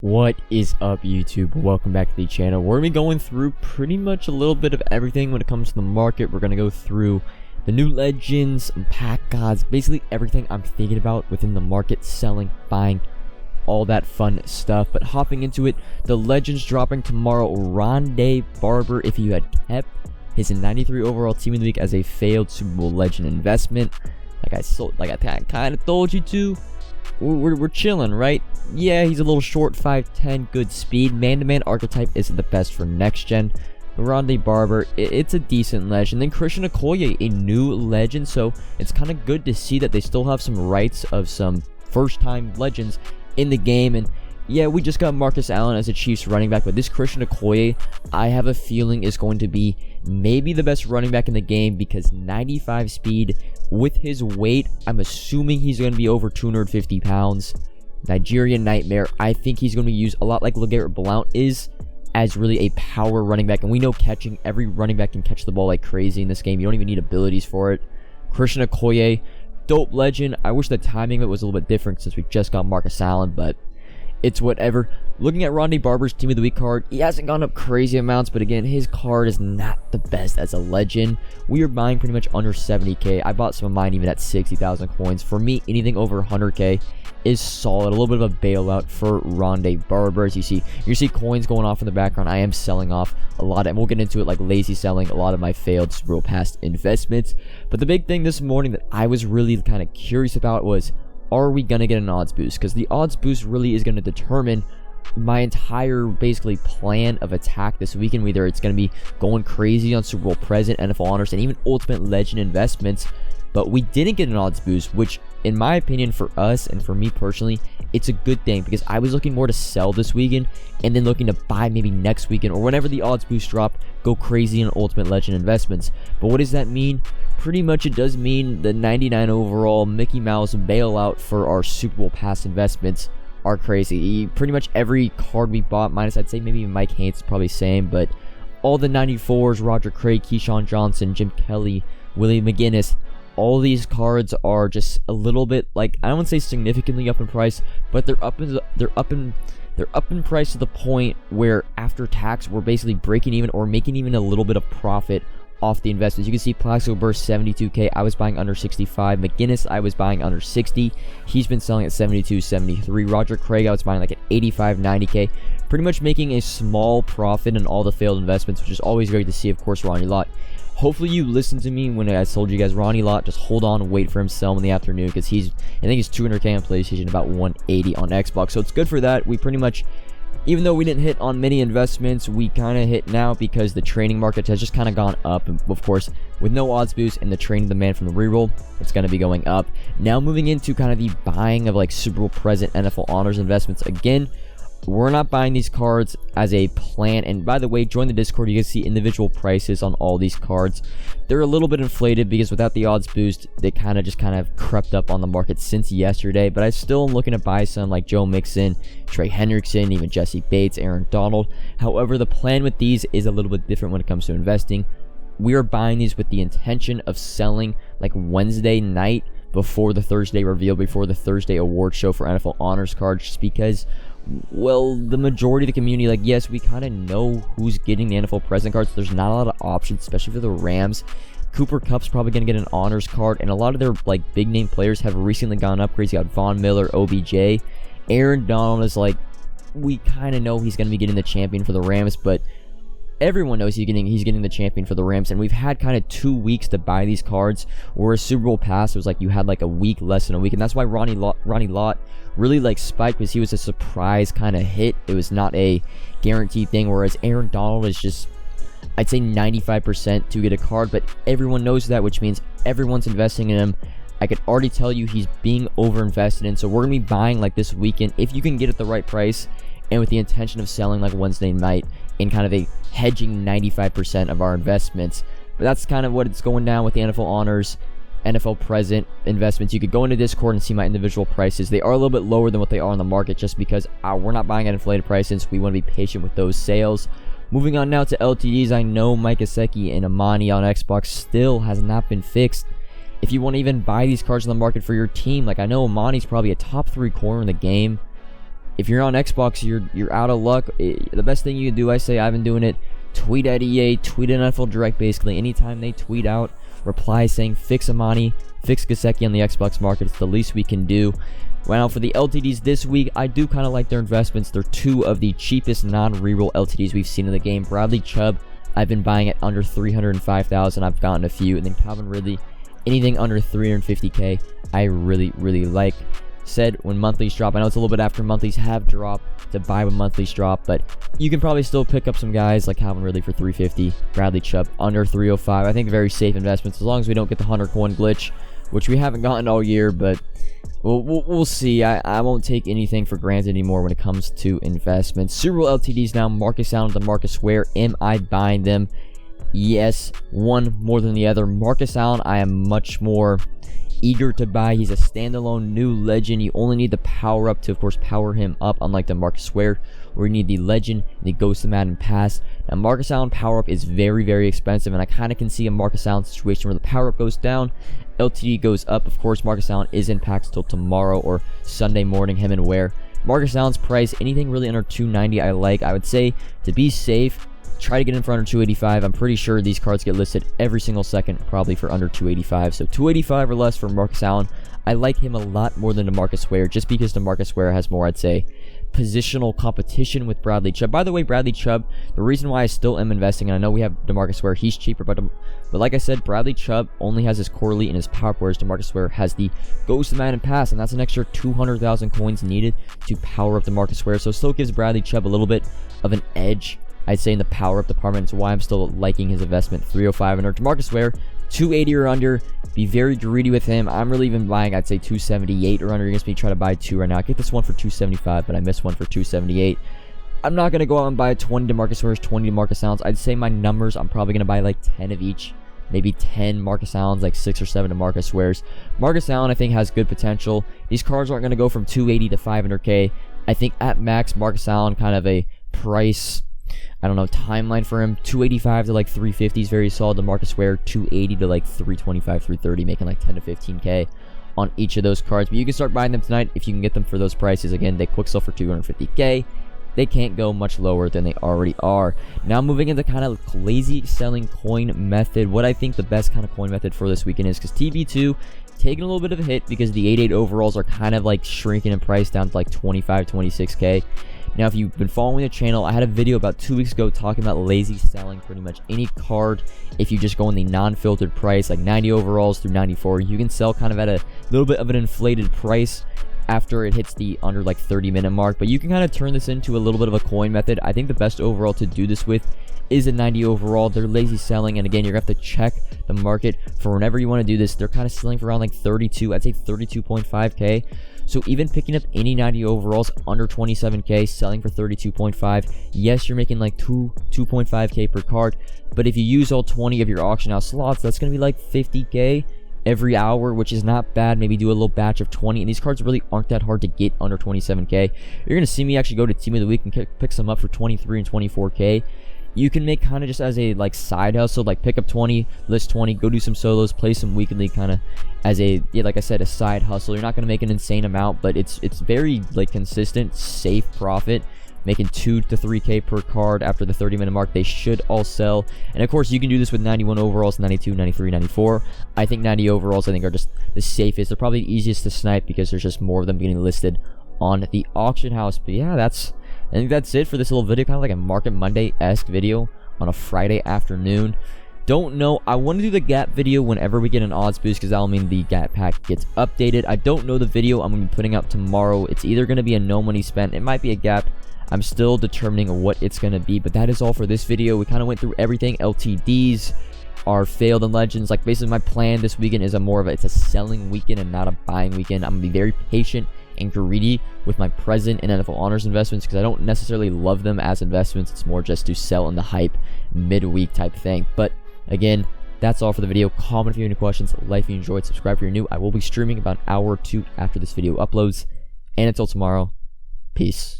What is up, YouTube? Welcome back to the channel. We're going to be going through pretty much a little bit of everything when it comes to the market. We're going to go through the new legends, pack gods, basically everything I'm thinking about within the market, selling, buying, all that fun stuff. But hopping into it, the legends dropping tomorrow. Rondé Barber, if you had kept his 93 overall team of the week as a failed Super Bowl legend investment, like I kind of told you to. We're chilling, right? Yeah, he's a little short, 5'10", good speed. Man-to-man archetype isn't the best for next gen. Rondé Barber, it's a decent legend. Then Christian Okoye, a new legend, so it's kind of good to see that they still have some rights of some first-time legends in the game. And yeah, we just got Marcus Allen as a Chiefs running back, but this Christian Okoye, I have a feeling is going to be maybe the best running back in the game because 95 speed with his weight. I'm assuming he's going to be over 250 pounds. Nigerian Nightmare. I think he's going to be used a lot like LeGarrette Blount is as really a power running back. And we know catching, every running back can catch the ball like crazy in this game. You don't even need abilities for it. Christian Okoye, dope legend. I wish the timing of it was a little bit different since we just got Marcus Allen, but it's whatever. Looking at Rondé Barber's Team of the Week card, he hasn't gone up crazy amounts, but again, his card is not the best as a legend. We are buying pretty much under 70k. I bought some of mine even at 60,000 coins. For me, anything over 100k is solid. A little bit of a bailout for Rondé Barber. As you see coins going off in the background. I am selling off a lot, and we'll get into it like lazy selling a lot of my failed Super Bowl past investments. But the big thing this morning that I was really kind of curious about was, are we going to get an odds boost? Because the odds boost really is going to determine my entire basically plan of attack this weekend. Whether it's going to be going crazy on Super Bowl present, NFL honors, and even ultimate legend investments. But we didn't get an odds boost, which in my opinion for us and for me personally, it's a good thing because I was looking more to sell this weekend and then looking to buy maybe next weekend or whenever the odds boost drop, go crazy in ultimate legend investments. But what does that mean? Pretty much it does mean the 99 overall Mickey Mouse bailout for our Super Bowl pass investments are crazy. Pretty much every card we bought, minus I'd say maybe Mike Haynes is probably same, but all the 94s, Roger Craig, Keyshawn Johnson, Jim Kelly, Willie McGinnis, all these cards are just a little bit, like, I don't want to say significantly up in price, but they're up in price to the point where after tax we're basically breaking even or making even a little bit of profit off the investments. You can see Plaxico Burst 72k. I was buying under 65. McGinnis I was buying under 60. He's been selling at 72, 73. Roger Craig I was buying like at 85, 90k. Pretty much making a small profit in all the failed investments, which is always great to see. Of course, Ronnie Lott. Hopefully you listened to me when I told you guys Ronnie Lott, just hold on and wait for him to sell him in the afternoon because I think he's 200k on PlayStation, about 180 on Xbox. So it's good for that. We pretty much, even though we didn't hit on many investments, we kind of hit now because the trading market has just kind of gone up. And of course, with no odds boost and the trading demand from the reroll, it's going to be going up. Now moving into kind of the buying of like Super Bowl present NFL honors investments. Again, we're not buying these cards as a plan. And by the way, join the Discord. You can see individual prices on all these cards. They're a little bit inflated because without the odds boost, they kind of crept up on the market since yesterday. But I still am looking to buy some like Joe Mixon, Trey Hendrickson, even Jesse Bates, Aaron Donald. However, the plan with these is a little bit different when it comes to investing. We are buying these with the intention of selling like Wednesday night before the Thursday reveal, before the Thursday award show for NFL honors cards, just because, well, the majority of the community, like, yes, we kind of know who's getting the NFL present cards. There's not a lot of options, especially for the Rams. Cooper Kupp's probably going to get an honors card, and a lot of their, like, big-name players have recently gone upgrades. You got Von Miller, OBJ. Aaron Donald is, like, we kind of know he's going to be getting the champion for the Rams, but everyone knows he's getting the champion for the Rams, and we've had kind of 2 weeks to buy these cards, whereas Super Bowl pass, it was like you had like a week, less than a week, and that's why Ronnie Lott really like spiked, because he was a surprise kind of hit. It was not a guaranteed thing, whereas Aaron Donald is just, I'd say 95% to get a card, but everyone knows that, which means everyone's investing in him. I could already tell you he's being over invested in, so we're going to be buying like this weekend if you can get at the right price and with the intention of selling like Wednesday night in kind of a hedging 95% of our investments. But that's kind of what it's going down with the NFL honors, NFL present investments. You could go into Discord and see my individual prices. They are a little bit lower than what they are on the market just because we're not buying at inflated prices. We want to be patient with those sales. Moving on now to LTDs, I know Mike Gesicki and Amani on Xbox still has not been fixed. If you want to even buy these cards on the market for your team, like I know Amani's probably a top 3 corner in the game. if you're on Xbox, you're out of luck. The best thing you can do, I say, I've been doing it, tweet at EA, tweet at NFL Direct, basically. Anytime they tweet out, reply saying, fix Amani, fix Gesicki on the Xbox market. It's the least we can do. Well, for the LTDs this week, I do kind of like their investments. They're two of the cheapest non-reroll LTDs we've seen in the game. Bradley Chubb, I've been buying at under 305,000. I've gotten a few. And then Calvin Ridley, anything under 350k, I really like. Said when monthlies drop, I know it's a little bit after monthlies have dropped to buy when monthlies drop, but you can probably still pick up some guys like Calvin Ridley for 350, Bradley Chubb under 305. I think very safe investments as long as we don't get the 100 coin glitch, which we haven't gotten all year, but we'll see. I won't take anything for granted anymore when it comes to investments. Super Bowl LTDs now, Marcus Allen to Marcus Ware. Am I buying them? Yes, one more than the other. Marcus Allen, I am much more eager to buy. He's a standalone new legend. You only need the power up to, of course, power him up, unlike the Marcus Ware, where you need the legend and the Ghost of Madden pass. Now, Marcus Allen power up is very expensive, and I kind of can see a Marcus Allen situation where the power up goes down, LTD goes up. Of course, Marcus Allen is in packs till tomorrow or Sunday morning, him and Ware. Marcus Allen's price, anything really under 290 I like. I would say to be safe, try to get in for under 285. I'm pretty sure these cards get listed every single second, probably for under 285. So 285 or less for Marcus Allen. I like him a lot more than DeMarcus Ware, just because DeMarcus Ware has more, I'd say, positional competition with Bradley Chubb. By the way, Bradley Chubb, the reason why I still am investing, and I know we have DeMarcus Ware, he's cheaper, but like I said, Bradley Chubb only has his core elite and his power up, whereas DeMarcus Ware has the Ghost of Madden pass, and that's an extra 200,000 coins needed to power up DeMarcus Ware. So it still gives Bradley Chubb a little bit of an edge, I'd say, in the power up department. It's why I'm still liking his investment. 305 under. DeMarcus Ware, 280 or under. Be very greedy with him. I'm really even buying, I'd say, 278 or under. You're going to be trying to buy two right now. I get this one for 275, but I missed one for 278. I'm not going to go out and buy 20 DeMarcus Wares, 20 DeMarcus Allens. I'd say my numbers, I'm probably going to buy like 10 of each. Maybe 10 Marcus Allens, like 6 or 7 DeMarcus Wares. Marcus Allen, I think, has good potential. These cards aren't going to go from 280 to 500k. I think at max, Marcus Allen, kind of a price, I don't know, timeline for him, 285 to like 350 is very solid. DeMarcus Ware, 280 to like 325, 330, making like 10 to 15k on each of those cards. But you can start buying them tonight if you can get them for those prices. Again, they quick sell for 250k. They can't go much lower than they already are. Now moving into kind of lazy selling coin method. What I think the best kind of coin method for this weekend is, because TB2 taking a little bit of a hit because the 8-8 overalls are kind of like shrinking in price down to like 25, 26k. Now, if you've been following the channel, I had a video about 2 weeks ago talking about lazy selling pretty much any card. If you just go in the non-filtered price, like 90 overalls through 94, you can sell kind of at a little bit of an inflated price after it hits the under like 30-minute mark. But you can kind of turn this into a little bit of a coin method. I think the best overall to do this with is a 90 overall. They're lazy selling, and again, you're gonna have to check the market for whenever you want to do this. They're kind of selling for around like 32, I'd say 32.5k. So even picking up any 90 overalls under 27k, selling for 32.5, yes, you're making like 2.5k per card. But if you use all 20 of your auction house slots, that's gonna be like 50k every hour, which is not bad. Maybe do a little batch of 20, and these cards really aren't that hard to get under 27k. You're gonna see me actually go to Team of the Week and pick some up for 23 and 24k. You can make kind of just as a like side hustle, like pick up 20, list 20, go do some solos, play some weekly, kind of as a, yeah, like I said, a side hustle. You're not going to make an insane amount, but it's very like consistent, safe profit, making 2 to 3k per card after the 30-minute mark. They should all sell. And of course, you can do this with 91 overalls, 92, 93, 94. I think 90 overalls, I think, are just the safest. They're probably the easiest to snipe because there's just more of them getting listed on the auction house. But yeah, I think that's it for this little video, kind of like a Market Monday-esque video on a Friday afternoon. Don't know. I want to do the gap video whenever we get an odds boost, because that'll mean the gap pack gets updated. I don't know the video I'm going to be putting up tomorrow. It's either going to be a no money spent. It might be a gap. I'm still determining what it's going to be, but that is all for this video. We kind of went through everything. LTDs, our failed and legends. Like, basically my plan this weekend is it's a selling weekend and not a buying weekend. I'm going to be very patient and greedy with my present and NFL honors investments, because I don't necessarily love them as investments. It's more just to sell in the hype midweek type thing. But again, that's all for the video. Comment if you have any questions, like if you enjoyed, subscribe if you're new. I will be streaming about an hour or two after this video uploads, and until tomorrow, peace.